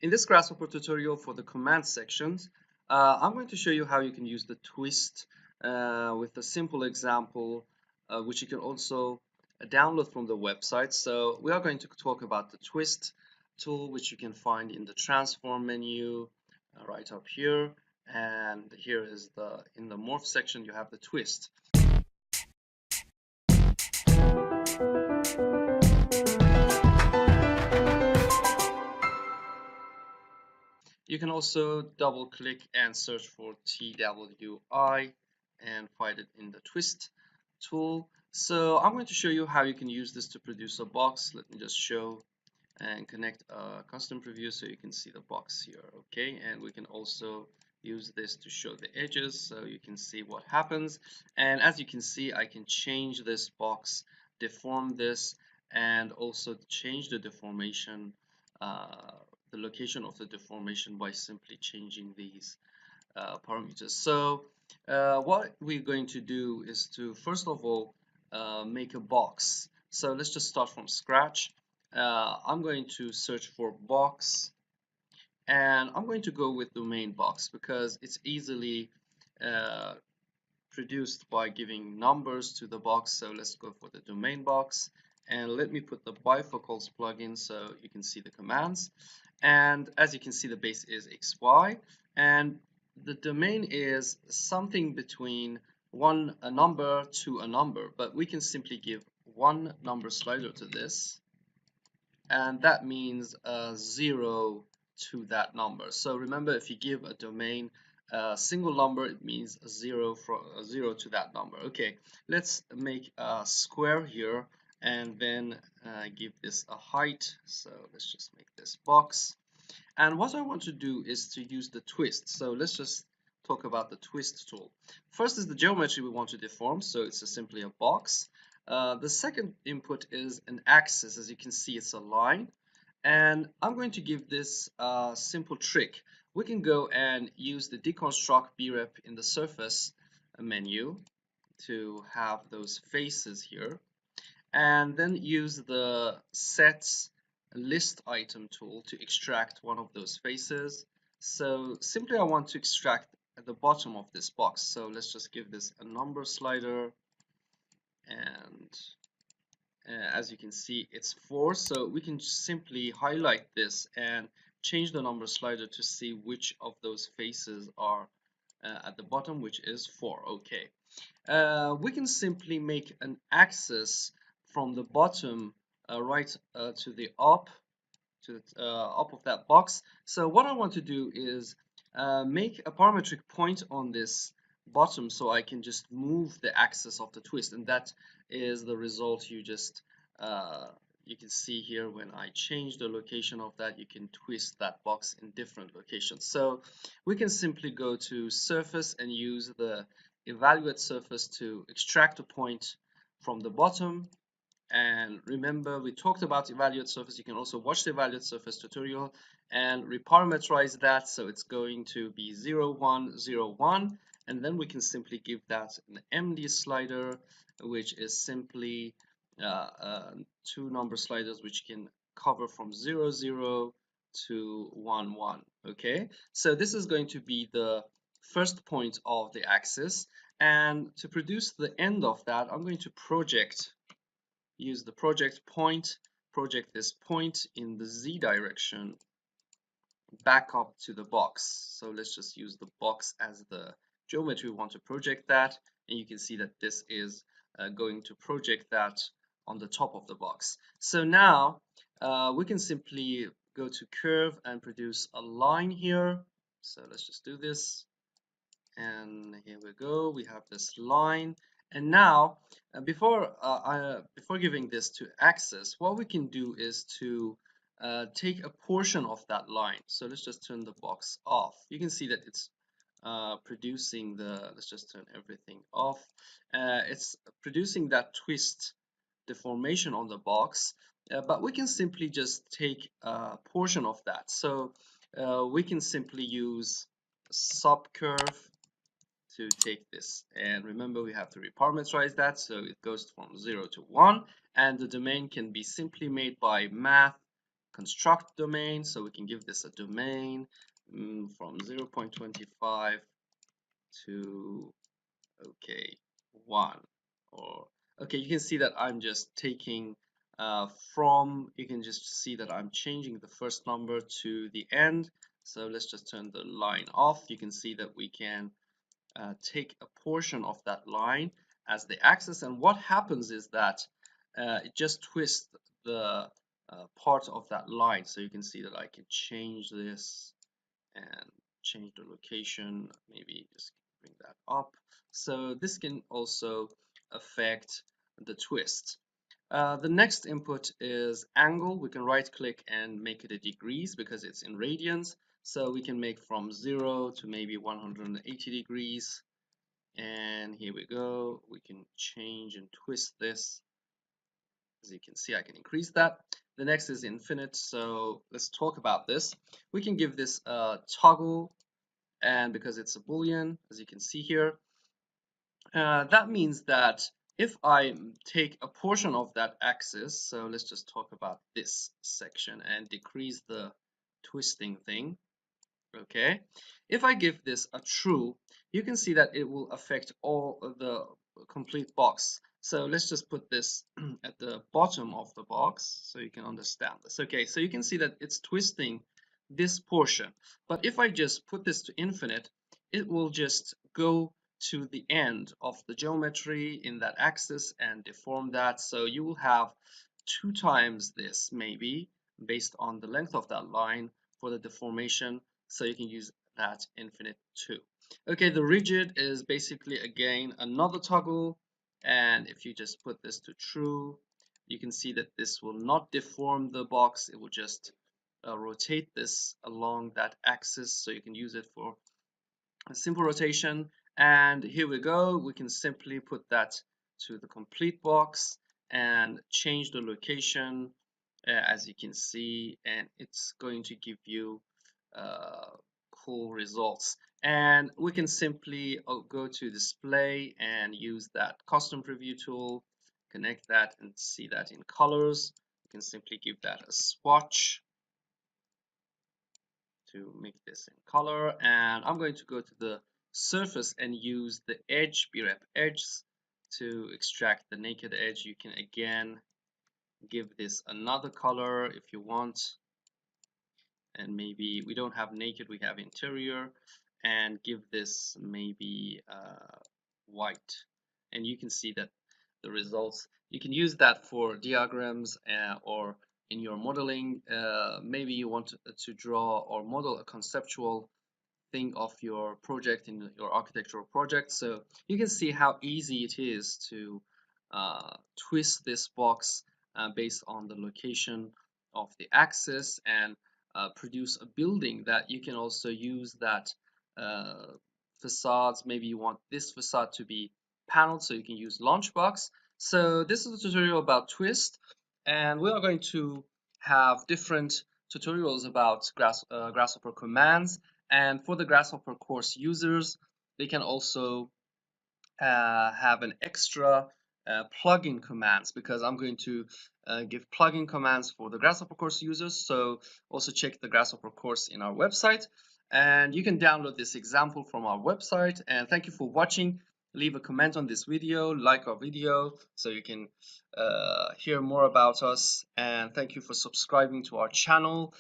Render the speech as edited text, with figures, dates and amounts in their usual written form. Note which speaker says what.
Speaker 1: In this Grasshopper tutorial for the command sections, I'm going to show you how you can use the twist with a simple example, which you can also download from the website. So we are going to talk about the twist tool, which you can find in the transform menu right up here. And here is in the morph section, you have the twist. You can also double click and search for TWI and find it in the twist tool. So I'm going to show you how you can use this to produce a box. Let me just show and connect a custom preview so you can see the box here. Okay, and we can also use this to show the edges so you can see what happens. And as you can see, I can change this box, deform this, and also change the deformation, the location of the deformation by simply changing these parameters. So what we're going to do is to first of all make a box. So let's just start from scratch. I'm going to search for box, and I'm going to go with domain box because it's easily uh, produced by giving numbers to the box. So let's go for the domain box, and let me put the bifocals plugin so you can see the commands. And as you can see, the base is xy, and the domain is something between a number to a number, but we can simply give one number slider to this, and that means 0 to that number. So remember, if you give a domain a single number, it means 0 to that number. Okay, let's make a square here and then give this a height. So let's just make this box. And what I want to do is to use the twist. So let's just talk about the twist tool. First is the geometry we want to deform, so it's simply a box. The second input is an axis. As you can see, it's a line. And I'm going to give this a simple trick. We can go and use the deconstruct brep in the surface menu to have those faces here, and then use the sets list item tool to extract one of those faces. So simply I want to extract at the bottom of this box. So let's just give this a number slider, and as you can see, it's 4. So we can simply highlight this and change the number slider to see which of those faces are at the bottom, which is 4. Okay. We can simply make an axis from the bottom right to the up of that box. So what I want to do is make a parametric point on this bottom so I can just move the axis of the twist, and that is the result you can see here. When I change the location of that, you can twist that box in different locations. So we can simply go to surface and use the evaluate surface to extract a point from the bottom. And remember, we talked about evaluate surface. You can also watch the evaluate surface tutorial and reparameterize that, so it's going to be 0 1 0 1, and then we can simply give that an MD slider, which is simply 2 number sliders which can cover from 0 0 to 1 1. Okay, so this is going to be the first point of the axis, and to produce the end of that, I'm going to use the project this point in the Z direction back up to the box. So let's just use the box as the geometry we want to project that, and you can see that this is going to project that on the top of the box. So now we can simply go to curve and produce a line here. So let's just do this, and here we go, we have this line. And now before giving this to axis, what we can do is to take a portion of that line. So let's just turn the box off. You can see that it's producing let's just turn everything off. It's producing that twist deformation on the box, but we can simply just take a portion of that. So we can simply use subcurve to take this, and remember, we have to reparameterize that so it goes from 0 to 1, and the domain can be simply made by math construct domain, so we can give this a domain from 0.25 to okay 1, or okay, you can see that I'm just taking from, you can just see that I'm changing the first number to the end. So let's just turn the line off. You can see that we can take a portion of that line as the axis, and what happens is that it just twists the part of that line. So you can see that I can change this and change the location, maybe just bring that up. So this can also affect the twist. The next input is angle. We can right click and make it a degrees because it's in radians. So we can make from 0 to maybe 180 degrees. And here we go. We can change and twist this. As you can see, I can increase that. The next is infinite. So let's talk about this. We can give this a toggle, and because it's a boolean, as you can see here, that means that if I take a portion of that axis, so let's just talk about this section and decrease the twisting thing. Okay, if I give this a true, you can see that it will affect all of the complete box. So let's just put this at the bottom of the box so you can understand this. Okay, so you can see that it's twisting this portion, but if I just put this to infinite, it will just go to the end of the geometry in that axis and deform that. So you will have 2 times this maybe based on the length of that line for the deformation. So you can use that infinite too. Okay, the rigid is basically again another toggle, and if you just put this to true, you can see that this will not deform the box. It will just rotate this along that axis, so you can use it for a simple rotation. And here we go, we can simply put that to the complete box and change the location as you can see, and it's going to give you cool results. And we can simply go to display and use that custom preview tool, connect that and see that in colors. You can simply give that a swatch to make this in color, and I'm going to go to the surface and use the edge brep edges to extract the naked edge. You can again give this another color if you want, and maybe we don't have naked, we have interior, and give this maybe white, and you can see that the results, you can use that for diagrams or in your modeling. Maybe you want to draw or model a conceptual thing of your project in your architectural project. So you can see how easy it is to twist this box based on the location of the axis and produce a building that you can also use that facades. Maybe you want this facade to be paneled, so you can use Launchbox. So this is a tutorial about twist, and we are going to have different tutorials about Grasshopper commands. And for the Grasshopper course users, they can also have an extra plugin commands, because I'm going to give plugin commands for the Grasshopper course users. So also check the Grasshopper course in our website, and you can download this example from our website. And thank you for watching. Leave a comment on this video, like our video so you can hear more about us, and thank you for subscribing to our channel.